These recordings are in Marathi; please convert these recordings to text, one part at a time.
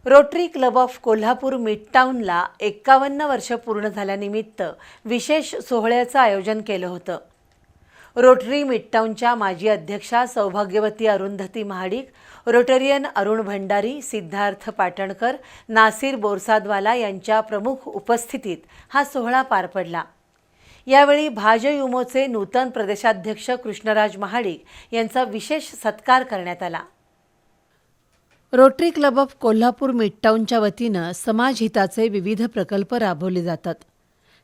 रोटरी क्लब ऑफ कोल्हापूर मिडटाऊनला 51 वर्ष पूर्ण झाल्यानिमित्त विशेष सोहळ्याचं आयोजन केलं होतं. रोटरी मिडटाऊनच्या माजी अध्यक्षा सौभाग्यवती अरुंधती महाडिक, रोटरियन अरुण भंडारी, सिद्धार्थ पाटणकर, नासिर बोरसादवाला यांच्या प्रमुख उपस्थितीत हा सोहळा पार पडला. यावेळी भाजयुमोचे नूतन प्रदेशाध्यक्ष कृष्णराज महाडिक यांचा विशेष सत्कार करण्यात आला. रोटरी क्लब ऑफ कोल्हापूर मिडटाऊनच्या वतीनं समाजहिताचे विविध प्रकल्प राबवले जातात.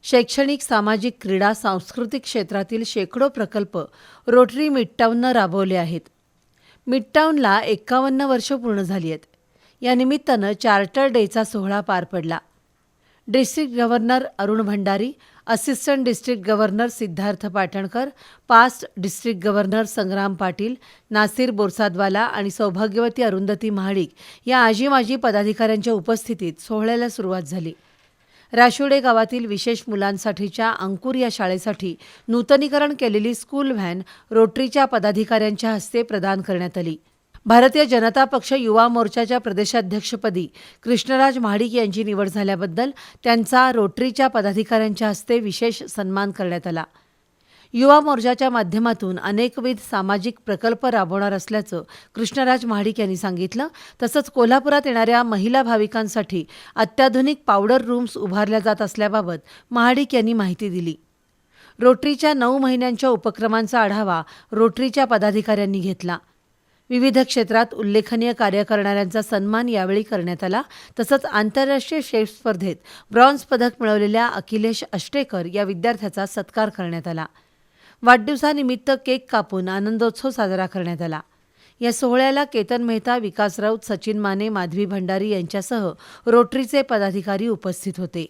शैक्षणिक, सामाजिक, क्रीडा, सांस्कृतिक क्षेत्रातील शेकडो प्रकल्प रोटरी मिडटाऊननं राबवले आहेत. मिडटाऊनला 51 वर्ष पूर्ण झाली आहेत. या निमित्तानं चार्टर डेचा सोहळा पार पडला. District governor Arun Bhandari, assistant district governor Siddharth Patankar, past district governor Sangram Patil, Nasir Borsadwala आणि सौभाग्यवती अरुंधती महाडिक या आजी माजी पदाधिकाऱ्यांच्या उपस्थितीत सोहळ्याला सुरुवात झाली. राशोडे गावातील विशेष मुलांसाठीच्या अंकुर या शाळेसाठी नूतनीकरण केलेली स्कूल व्हॅन रोटरीच्या पदाधिकाऱ्यांच्या हस्ते प्रदान करण्यात आली. भारतीय जनता पक्ष युवा मोर्चाच्या प्रदेशाध्यक्षपदी कृष्णराज महाडिक यांची निवड झाल्याबद्दल त्यांचा रोटरीच्या पदाधिकाऱ्यांच्या हस्ते विशेष सन्मान करण्यात आला. युवा मोर्चाच्या माध्यमातून अनेकविध सामाजिक प्रकल्प राबवणार असल्याचं कृष्णराज महाडिक यांनी सांगितलं. तसंच कोल्हापुरात येणाऱ्या महिला भाविकांसाठी अत्याधुनिक पावडर रूम्स उभारल्या जात असल्याबाबत महाडिक यांनी माहिती दिली. रोटरीच्या 9 महिन्यांच्या उपक्रमांचा आढावा रोटरीच्या पदाधिकाऱ्यांनी घेतला. विविध क्षेत्रात उल्लेखनीय कार्य करणाऱ्यांचा सन्मान यावेळी करण्यात आला. तसंच आंतरराष्ट्रीय शेफ स्पर्धेत ब्रॉन्झ पदक मिळवलेल्या अखिलेश अष्टेकर या विद्यार्थ्याचा सत्कार करण्यात आला. वाढदिवसानिमित्त केक कापून आनंदोत्सव साजरा करण्यात आला. या सोहळ्याला केतन मेहता, विकास राऊत, सचिन माने, माधवी भंडारी यांच्यासह रोटरीचे पदाधिकारी उपस्थित होते.